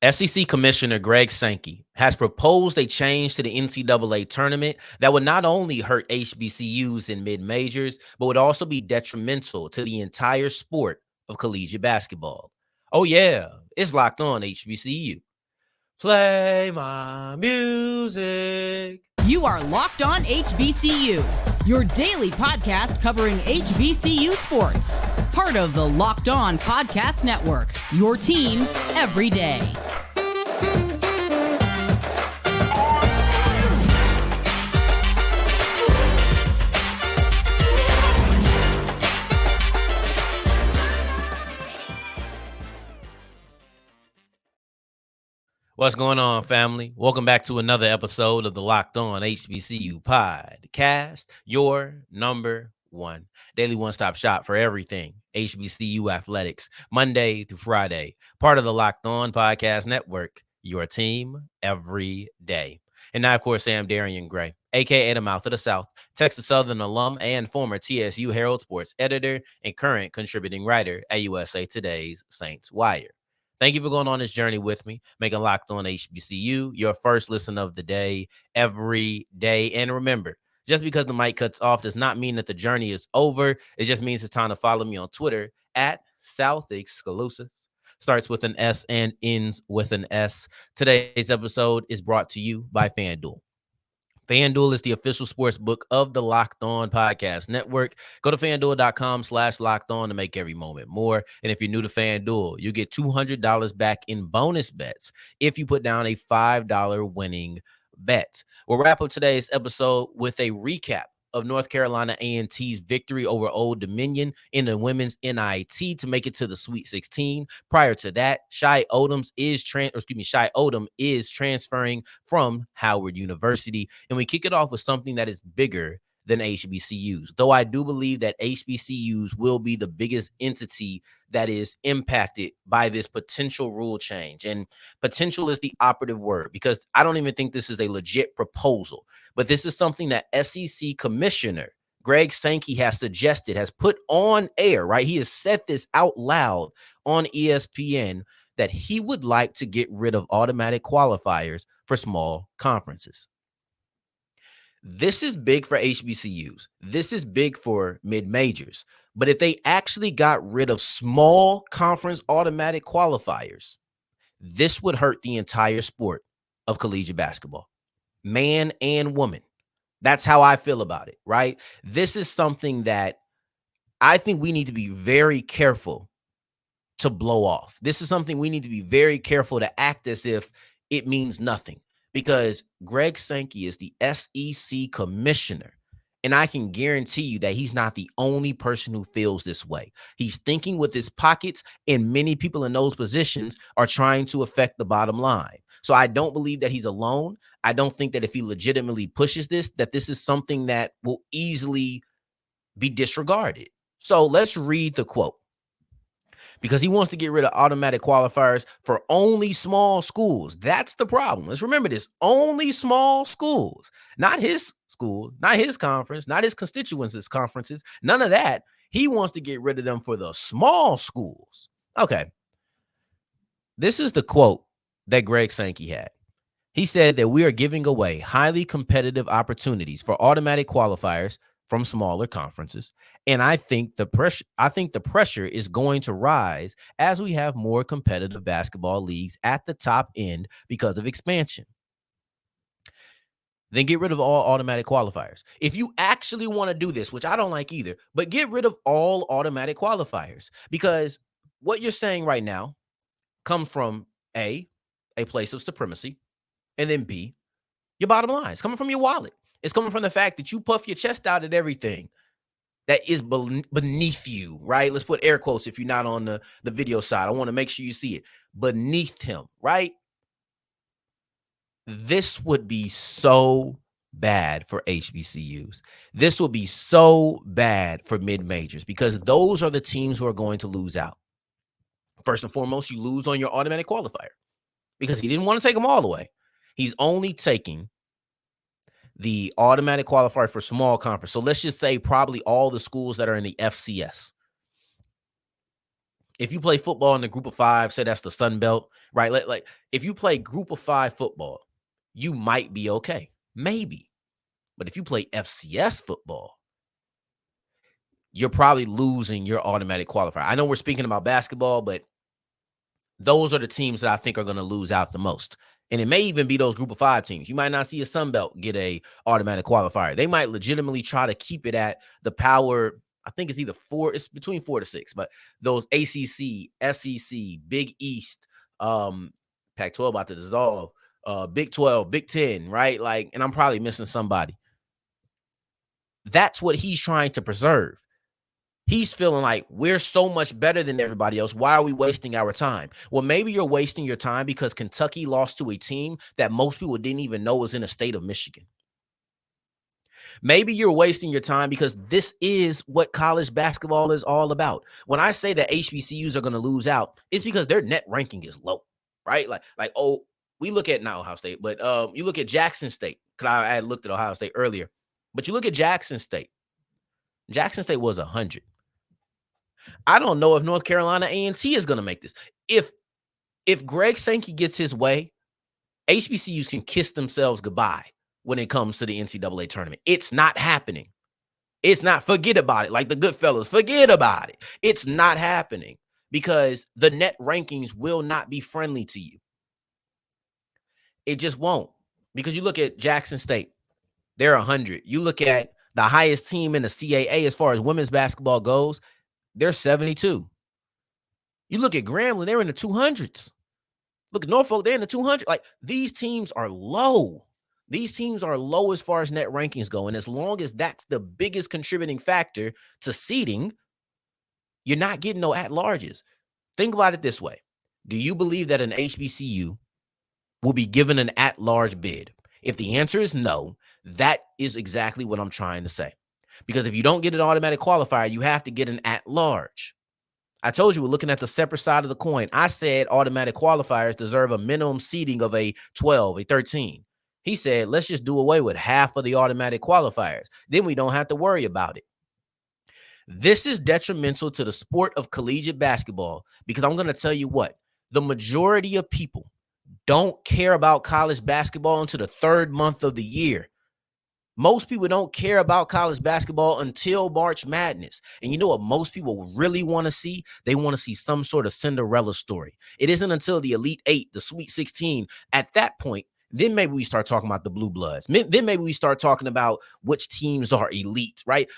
SEC Commissioner Greg Sankey has proposed a change to the NCAA tournament that would not only hurt HBCUs and mid-majors, but would also be detrimental to the entire sport of collegiate basketball. Oh yeah, it's Locked On HBCU. Play my music. You are Locked On HBCU, your daily podcast covering HBCU sports. Part of the Locked On Podcast Network, your team every day. What's going on, family? Welcome back to another episode of the Locked On HBCU podcast, your number one daily one-stop shop for everything HBCU athletics, Monday through Friday, part of the Locked On Podcast Network, your team every day. And now, of course, Sam Darian Gray, a.k.a. the Mouth of the South, Texas Southern alum and former TSU Herald Sports editor and current contributing writer at USA Today's Saints Wire. Thank you for going on this journey with me, making Locked On HBCU your first listen of the day every day. And remember, just because the mic cuts off does not mean that the journey is over. It just means it's time to follow me on Twitter at South Exclusives. Starts with an S and ends with an S. Today's episode is brought to you by FanDuel. FanDuel is the official sports book of the Locked On Podcast Network. Go to FanDuel.com/LockedOn to make every moment more. And if you're new to FanDuel, you get $200 back in bonus bets if you put down a $5 winning bet. We'll wrap up today's episode with a recap of North Carolina A&T's victory over Old Dominion in the women's NIT to make it to the Sweet 16. Prior to that, Shai Odom is transferring from Howard University. And we kick it off with something that is bigger than HBCUs, though I do believe that HBCUs will be the biggest entity that is impacted by this potential rule change. And potential is the operative word, because I don't even think this is a legit proposal, but this is something that SEC Commissioner Greg Sankey has suggested, has put on air, right? He has said this out loud on ESPN, that he would like to get rid of automatic qualifiers for small conferences. This is big for HBCUs. This is big for mid-majors. But if they actually got rid of small conference automatic qualifiers, this would hurt the entire sport of collegiate basketball, man and woman. That's how I feel about it, right? This is something that I think we need to be very careful to blow off. This is something we need to be very careful to act as if it means nothing, because Greg Sankey is the SEC commissioner. And I can guarantee you that he's not the only person who feels this way. He's thinking with his pockets, and many people in those positions are trying to affect the bottom line. So I don't believe that he's alone. I don't think that if he legitimately pushes this, that this is something that will easily be disregarded. So let's read the quote, because he wants to get rid of automatic qualifiers for only small schools. That's the problem. Let's remember this. Only small schools, not his school, not his conference, not his constituents' conferences, none of that. He wants to get rid of them for the small schools. Okay. This is the quote that Greg Sankey had. He said that we are giving away highly competitive opportunities for automatic qualifiers from smaller conferences. And I think the pressure is going to rise as we have more competitive basketball leagues at the top end because of expansion. Then get rid of all automatic qualifiers. If you actually want to do this, which I don't like either, but get rid of all automatic qualifiers, because what you're saying right now comes from a place of supremacy, and then B, your bottom line. It's coming from your wallet. It's coming from the fact that you puff your chest out at everything that is beneath you, right? Let's put air quotes if you're not on the video side. I want to make sure you see it. Beneath him, right? This would be so bad for HBCUs. This will be so bad for mid-majors, because those are the teams who are going to lose out. First and foremost, you lose on your automatic qualifier, because he didn't want to take them all away. He's only taking the automatic qualifier for small conference. So let's just say probably all the schools that are in the FCS. if you play football in the group of 5, say that's the Sun Belt, right? Like if you play group of 5 football, you might be okay. Maybe. But if you play FCS football, you're probably losing your automatic qualifier. I know we're speaking about basketball, but those are the teams that I think are going to lose out the most. And it may even be those group of 5 teams. You might not see a Sun Belt get a automatic qualifier. They might legitimately try to keep it at the power. I think it's either 4, it's between 4 to 6, but those ACC, SEC, Big East, Pac-12 about to dissolve, Big 12, Big 10, right? Like, and I'm probably missing somebody. That's what he's trying to preserve. He's feeling like we're so much better than everybody else. Why are we wasting our time? Well, maybe you're wasting your time because Kentucky lost to a team that most people didn't even know was in the state of Michigan. Maybe you're wasting your time because this is what college basketball is all about. When I say that HBCUs are going to lose out, it's because their net ranking is low, right? We look at not Ohio State, but you look at Jackson State. Because I had looked at Ohio State earlier, but you look at Jackson State. Jackson State was 100. I don't know if North Carolina A&T is going to make this. If Greg Sankey gets his way, HBCUs can kiss themselves goodbye when it comes to the NCAA tournament. It's not happening. It's not. Forget about it. Like the good fellas, forget about it. It's not happening because the net rankings will not be friendly to you. It just won't. Because you look at Jackson State, they're 100. You look at the highest team in the CAA as far as women's basketball goes, they're 72. You look at Grambling, they're in the 200s. Look at Norfolk, they're in the 200. Like, these teams are low. These teams are low as far as net rankings go. And as long as that's the biggest contributing factor to seeding, you're not getting no at-larges. Think about it this way. Do you believe that an HBCU will be given an at-large bid? If the answer is no, that is exactly what I'm trying to say. Because if you don't get an automatic qualifier, you have to get an at-large. I told you we're looking at the separate side of the coin. I said automatic qualifiers deserve a minimum seeding of a 12, a 13. He said, let's just do away with half of the automatic qualifiers. Then we don't have to worry about it. This is detrimental to the sport of collegiate basketball because I'm going to tell you what, the majority of people don't care about college basketball until the 3rd month of the year. Most people don't care about college basketball until March Madness. And you know what most people really want to see? They want to see some sort of Cinderella story. It isn't until the Elite 8, the Sweet 16, at that point, then maybe we start talking about the Blue Bloods. Then maybe we start talking about which teams are elite, right?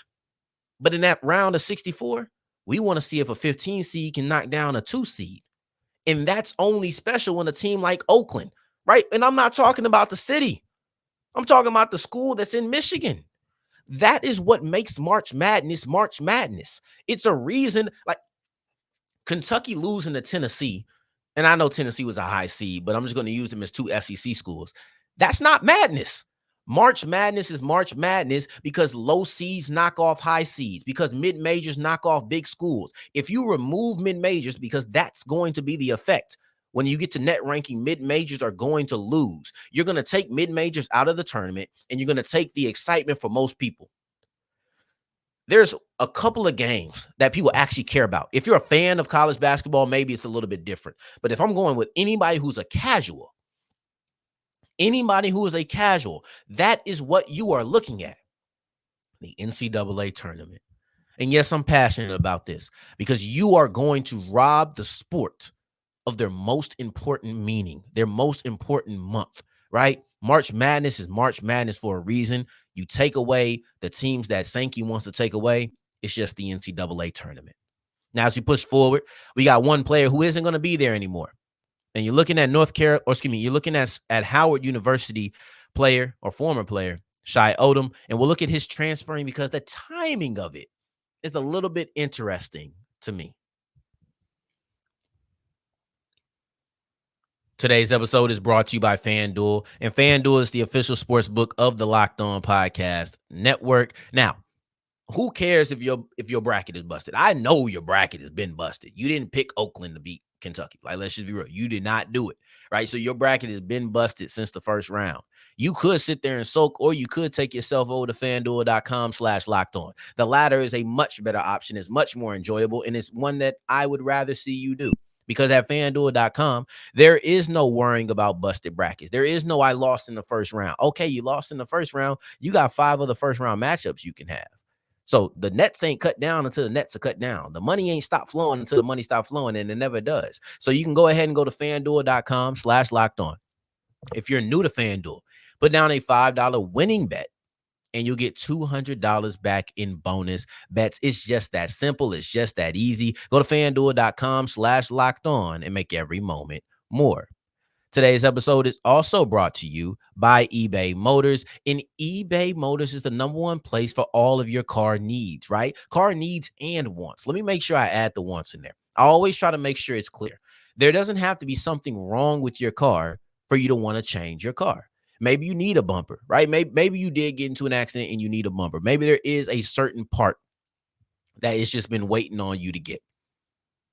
But in that round of 64, we want to see if a 15 seed can knock down a 2 seed. And that's only special when a team like Oakland, right? And I'm not talking about the city. I'm talking about the school that's in Michigan. That is what makes March Madness March Madness. It's a reason, like Kentucky losing to Tennessee, and I know Tennessee was a high seed, but I'm just going to use them as 2 SEC schools. That's not madness. March Madness is March Madness because low seeds knock off high seeds, because mid-majors knock off big schools. If you remove mid-majors, because that's going to be the effect. When you get to net ranking, mid-majors are going to lose. You're going to take mid-majors out of the tournament, and you're going to take the excitement for most people. There's a couple of games that people actually care about. If you're a fan of college basketball, maybe it's a little bit different. But if I'm going with anybody who's a casual, that is what you are looking at. The NCAA tournament. And yes, I'm passionate about this because you are going to rob the sport of their most important meaning, their most important month, right? March Madness is March Madness for a reason. You take away the teams that Sankey wants to take away, it's just the NCAA tournament. Now, as we push forward, we got one player who isn't going to be there anymore. And you're looking at you're looking at Howard University player or former player, Shai Odom, and we'll look at his transferring because the timing of it is a little bit interesting to me. Today's episode is brought to you by FanDuel, and FanDuel is the official sports book of the Locked On Podcast Network. Now, who cares if your bracket is busted? I know your bracket has been busted. You didn't pick Oakland to beat Kentucky. Like, let's just be real. You did not do it, right? So your bracket has been busted since the first round. You could sit there and soak, or you could take yourself over to FanDuel.com/locked on. The latter is a much better option. It's much more enjoyable, and it's one that I would rather see you do. Because at FanDuel.com, there is no worrying about busted brackets. There is no I lost in the first round. Okay, you lost in the first round. You got 5 other first-round matchups you can have. So the nets ain't cut down until the nets are cut down. The money ain't stopped flowing until the money stopped flowing, and it never does. So you can go ahead and go to FanDuel.com/locked on. If you're new to FanDuel, put down a $5 winning bet, and you'll get $200 back in bonus bets. It's just that simple. It's just that easy. Go to FanDuel.com/locked on and make every moment more. Today's episode is also brought to you by eBay Motors. And eBay Motors is the #1 place for all of your car needs, right? Car needs and wants. Let me make sure I add the wants in there. I always try to make sure it's clear. There doesn't have to be something wrong with your car for you to want to change your car. Maybe you need a bumper, right? Maybe you did get into an accident and you need a bumper. Maybe there is a certain part that it's just been waiting on you to get.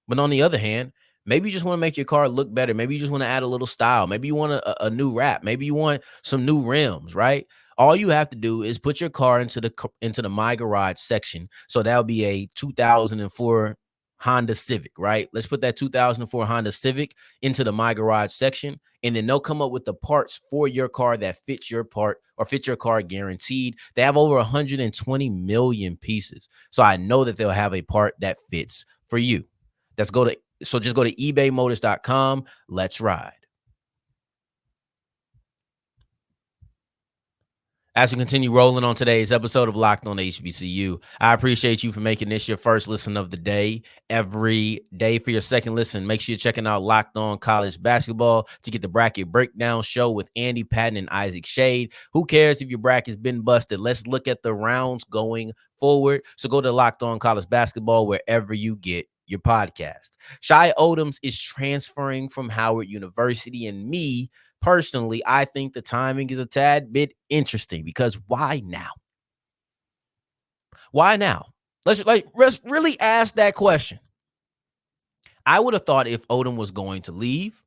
But on the other hand, maybe you just want to make your car look better. Maybe you just want to add a little style. Maybe you want a new wrap. Maybe you want some new rims, right? All you have to do is put your car into the My Garage section. So that'll be a 2004 Honda Civic, right? Let's put that 2004 Honda Civic into the My Garage section, and then they'll come up with the parts for your car that fits your part or fit your car guaranteed. They have over 120 million pieces. So I know that they'll have a part that fits for you. Just go to ebaymotors.com. Let's ride. As we continue rolling on today's episode of Locked on HBCU, I appreciate you for making this your first listen of the day. Every day for your second listen, make sure you're checking out Locked on College Basketball to get the bracket breakdown show with Andy Patton and Isaac Shade. Who cares if your bracket's been busted? Let's look at the rounds going forward. So go to Locked on College Basketball wherever you get your podcast. Shai Odom is transferring from Howard University, and me, personally, I think the timing is a tad bit interesting because why now? Why now? Let's really ask that question. I would have thought if Odom was going to leave,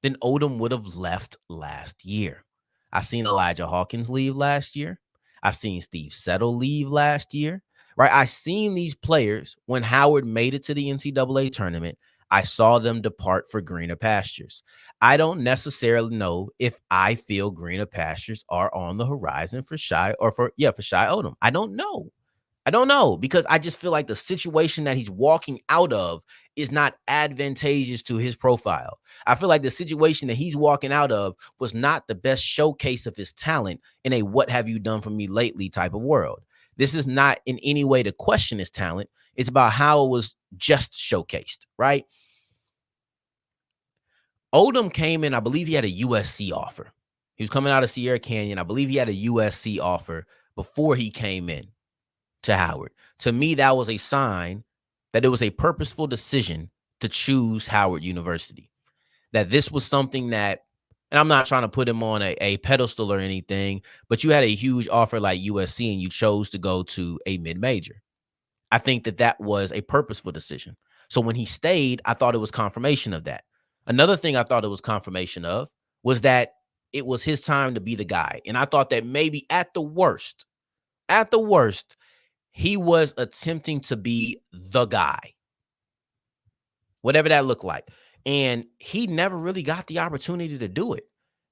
then Odom would have left last year. I seen Elijah Hawkins leave last year. I seen Steve Settle leave last year, right? I seen these players when Howard made it to the NCAA tournament. I saw them depart for greener pastures. I don't necessarily know if I feel greener pastures are on the horizon for Shai for Shai Odom. I don't know because I just feel like the situation that he's walking out of is not advantageous to his profile. I feel like the situation that he's walking out of was not the best showcase of his talent in a what have you done for me lately type of world. This is not in any way to question his talent. It's about how it was just showcased, right? Odom came in, I believe he had a USC offer. He was coming out of Sierra Canyon. I believe he had a USC offer before he came in to Howard. To me, that was a sign that it was a purposeful decision to choose Howard University. That this was something that, and I'm not trying to put him on a pedestal or anything, but you had a huge offer like USC and you chose to go to a mid-major. I think that was a purposeful decision. So when he stayed, I thought it was confirmation of that. Another thing I thought it was confirmation of was that it was his time to be the guy. And I thought that maybe at the worst, he was attempting to be the guy, whatever that looked like. And he never really got the opportunity to do it.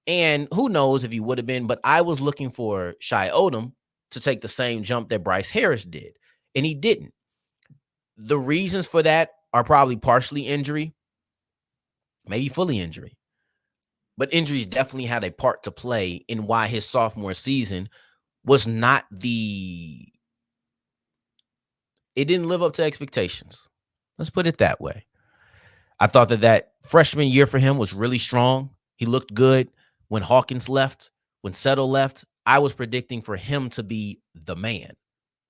And who knows if he would have been, but I was looking for Shai Odom to take the same jump that Bryce Harris did, and he didn't. The reasons for that are probably partially injury, maybe fully injury. But injuries definitely had a part to play in why his sophomore season was not it didn't live up to expectations. Let's put it that way. I thought that freshman year for him was really strong. He looked good. When Hawkins left, when Settle left, I was predicting for him to be the man.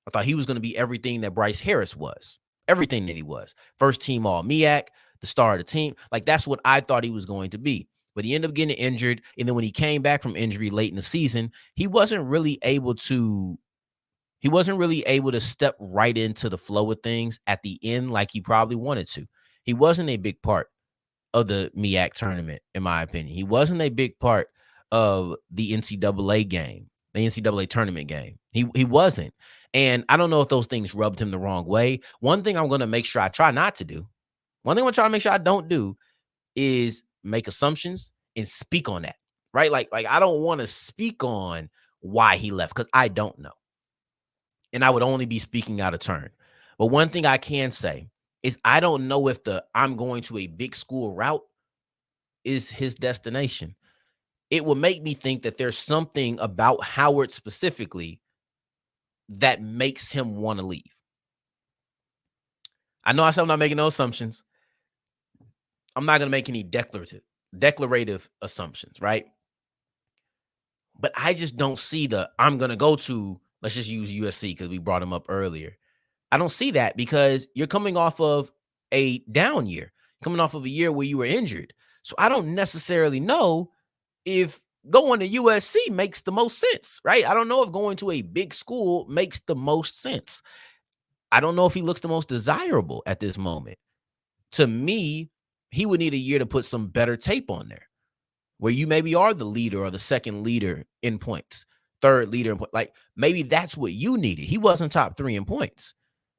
I thought he was going to be everything that Bryce Harris was, everything that he was. First team All-MEAC, the star of the team. Like, that's what I thought he was going to be. But he ended up getting injured. And then when he came back from injury late in the season, he wasn't really able to step right into the flow of things at the end like he probably wanted to. He wasn't a big part of the MEAC tournament, in my opinion. He wasn't a big part of the NCAA game, the NCAA tournament game. He wasn't. And I don't know if those things rubbed him the wrong way. One thing I'm going to make sure I try not to do, one thing I'm going to try to make sure I don't do is make assumptions and speak on that, right? Like I don't want to speak on why he left because I don't know. And I would only be speaking out of turn. But one thing I can say is I don't know if the I'm going to a big school route is his destination. It will make me think that there's something about Howard specifically that makes him want to leave. I know I said I'm not making no assumptions. I'm not going to make any declarative assumptions, right? But I just don't see I'm going to go to, let's just use USC because we brought him up earlier. I don't see that because you're coming off of a down year, coming off of a year where you were injured. So I don't necessarily know if going to USC makes the most sense, right? I don't know if going to a big school makes the most sense. I don't know if he looks the most desirable at this moment. To me, he would need a year to put some better tape on there where you maybe are the leader or the second leader in points, third leader in points. Like maybe that's what you needed. He wasn't top 3 in points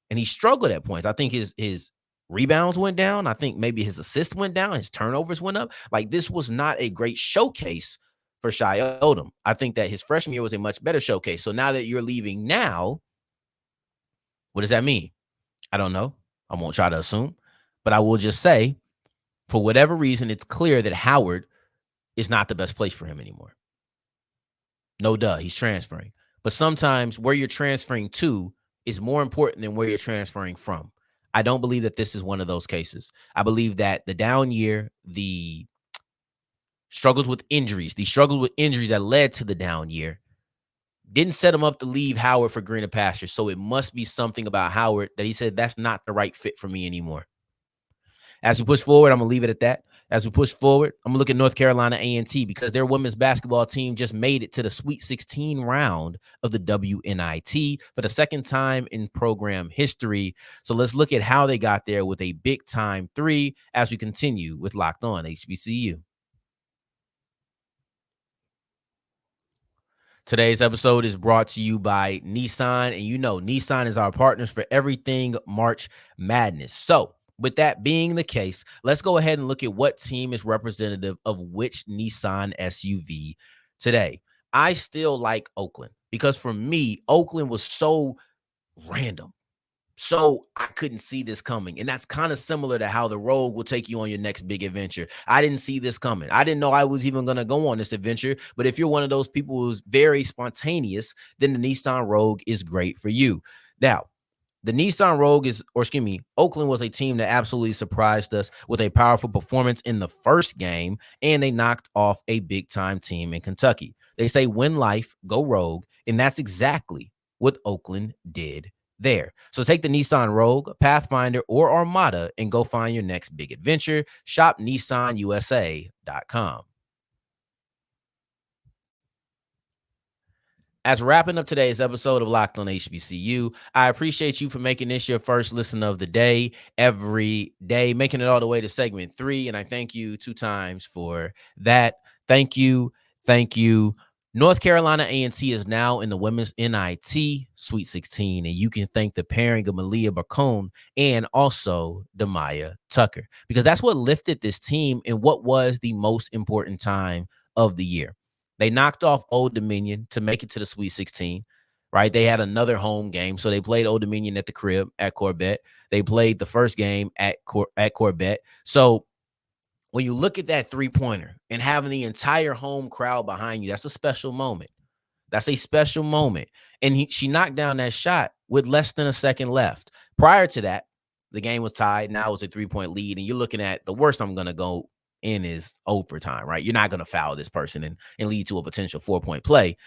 and he struggled at points. I think his rebounds went down. I think maybe his assists went down. His turnovers went up. Like this was not a great showcase for Shai Odom. I think that his freshman year was a much better showcase. So now that you're leaving now, what does that mean? I don't know. I won't try to assume, but I will just say for whatever reason, it's clear that Howard is not the best place for him anymore. No duh, he's transferring. But sometimes where you're transferring to is more important than where you're transferring from. I don't believe that this is one of those cases. I believe that the down year, the struggles with injuries that led to the down year didn't set him up to leave Howard for greener pastures. So it must be something about Howard that he said, that's not the right fit for me anymore. As we push forward, I'm going to leave it at that. As we push forward, I'm going to look at North Carolina A&T because their women's basketball team just made it to the Sweet 16 round of the WNIT for the second time in program history. So let's look at how they got there with a big-time 3 as we continue with Locked On HBCU. Today's episode is brought to you by Nissan, and you know Nissan is our partners for everything March Madness. So with that being the case, let's go ahead and look at what team is representative of which Nissan SUV today. I still like Oakland because for me, Oakland was so random. So I couldn't see this coming. And that's kind of similar to how the Rogue will take you on your next big adventure. I didn't see this coming. I didn't know I was even going to go on this adventure. But if you're one of those people who's very spontaneous, then the Nissan Rogue is great for you. Now, the Nissan Rogue Oakland was a team that absolutely surprised us with a powerful performance in the first game, and they knocked off a big-time team in Kentucky. They say win life, go Rogue, and that's exactly what Oakland did there. So take the Nissan Rogue, Pathfinder, or Armada and go find your next big adventure. Shop NissanUSA.com. As wrapping up today's episode of Locked On HBCU, I appreciate you for making this your first listen of the day every day, making it all the way to segment 3. And I thank you 2 times for that. Thank you. Thank you. North Carolina A&T is now in the women's NIT Sweet 16, and you can thank the pairing of Malia Barcone and also Demaya Tucker, because that's what lifted this team in what was the most important time of the year. They knocked off Old Dominion to make it to the Sweet 16, right? They had another home game, so they played Old Dominion at the crib at Corbett. They played the first game at Corbett. So when you look at that 3-pointer and having the entire home crowd behind you, that's a special moment. That's a special moment. And she knocked down that shot with less than a second left. Prior to that, the game was tied. Now it's a 3-point lead. And you're looking at the worst I'm going to go in is overtime, right? You're not going to foul this person and lead to a potential 4-point play.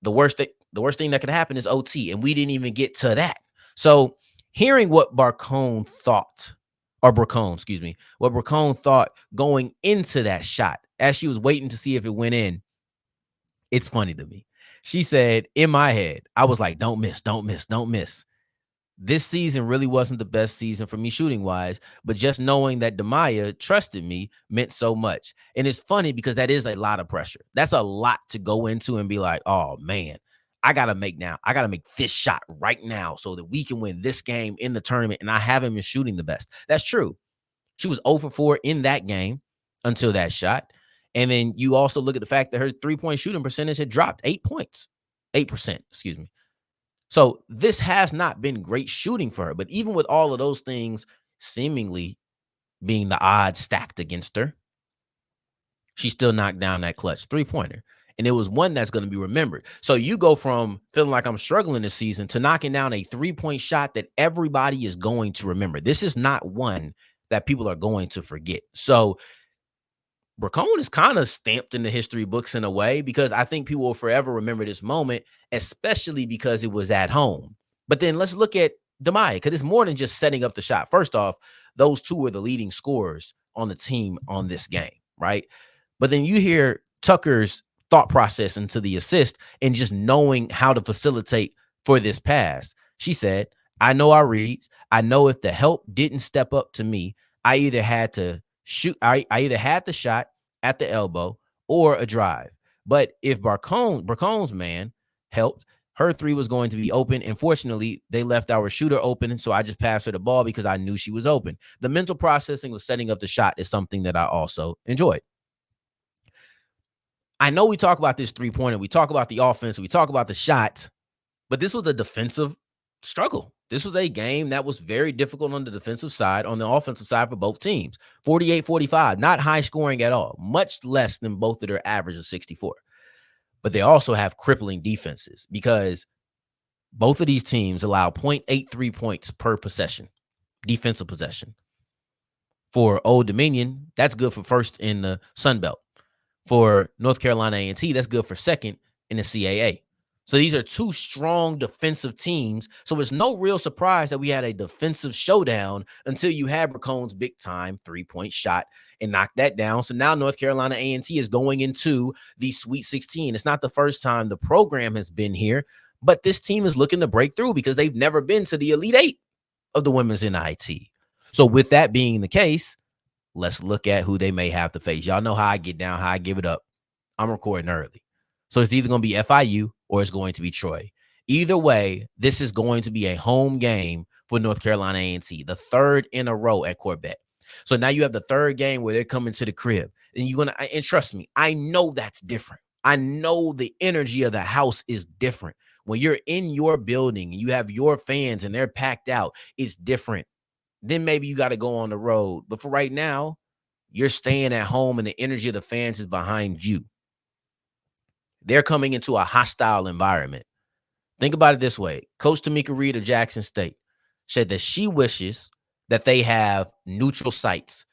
The worst thing that could happen is OT. And we didn't even get to that. So hearing what Barcone thought, what Barcone thought going into that shot as she was waiting to see if it went in, it's funny to me. She said, in my head, I was like, don't miss, don't miss, don't miss. This season really wasn't the best season for me shooting wise, but just knowing that Demaya trusted me meant so much. And it's funny because that is a lot of pressure. That's a lot to go into and be like, oh man, I got to make this shot right now so that we can win this game in the tournament. And I haven't been shooting the best. That's true. She was 0 for 4 in that game until that shot. And then you also look at the fact that her 3-point shooting percentage had dropped 8%, excuse me. So this has not been great shooting for her. But even with all of those things seemingly being the odds stacked against her, she still knocked down that clutch 3-pointer. And it was one that's going to be remembered. So you go from feeling like I'm struggling this season to knocking down a 3-point shot that everybody is going to remember. This is not one that people are going to forget. So Bracone is kind of stamped in the history books in a way, because I think people will forever remember this moment, especially because it was at home. But then let's look at Demaya, because it's more than just setting up the shot. First off, those two were the leading scorers on the team on this game, right? But then you hear Tucker's thought process into the assist and just knowing how to facilitate for this pass. She said, I know our reads. I know if the help didn't step up to me, I either had to shoot. I either had the shot at the elbow or a drive. But if Bracone's man helped, her three was going to be open. And fortunately, they left our shooter open. So I just passed her the ball because I knew she was open. The mental processing was setting up the shot is something that I also enjoyed. I know we talk about this 3-pointer, we talk about the offense, we talk about the shot, but this was a defensive struggle. This was a game that was very difficult on the defensive side, on the offensive side for both teams. 48-45, not high scoring at all, much less than both of their average of 64. But they also have crippling defenses because both of these teams allow 0.83 points per possession, defensive possession. For Old Dominion, that's good for first in the Sun Belt. For North Carolina A&T, that's good for second in the CAA. So these are two strong defensive teams. So it's no real surprise that we had a defensive showdown until you had Bracone's big time 3-point shot and knocked that down. So now North Carolina A&T is going into the Sweet 16. It's not the first time the program has been here, but this team is looking to break through because they've never been to the Elite Eight of the women's NIT. So with that being the case, let's look at who they may have to face. Y'all know how I get down, how I give it up. I'm recording early. So it's either going to be FIU or it's going to be Troy. Either way, this is going to be a home game for North Carolina A&T, the third in a row at Corvette. So now you have the third game where they're coming to the crib. And you're going to, and trust me, I know that's different. I know the energy of the house is different. When you're in your building and you have your fans and they're packed out, it's different. Then maybe you got to go on the road. But for right now, you're staying at home and the energy of the fans is behind you. They're coming into a hostile environment. Think about it this way. Coach Tamika Reed of Jackson State said that she wishes that they have neutral sites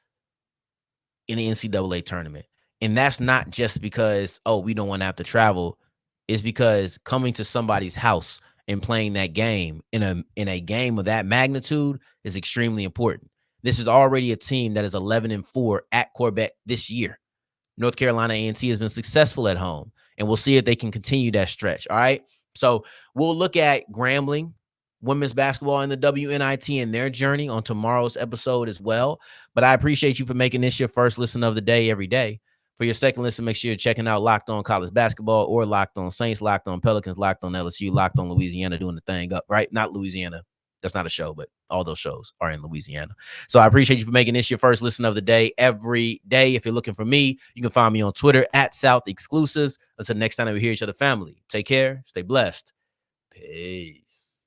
in the NCAA tournament. And that's not just because, oh, we don't want to have to travel. It's because coming to somebody's house and playing that game in a game of that magnitude is extremely important. This is already a team that is 11-4 at Corvette this year. North Carolina A&T has been successful at home, and we'll see if they can continue that stretch. All right. So we'll look at Grambling women's basketball and the WNIT and their journey on tomorrow's episode as well. But I appreciate you for making this your first listen of the day every day. For your second listen, make sure you're checking out Locked On College Basketball or Locked On Saints, Locked On Pelicans, Locked On LSU, Locked On Louisiana, doing the thing up, right? Not Louisiana. That's not a show, but all those shows are in Louisiana. So I appreciate you for making this your first listen of the day every day. If you're looking for me, you can find me on Twitter at South Exclusives. Until next time we hear each other, family. Take care. Stay blessed. Peace.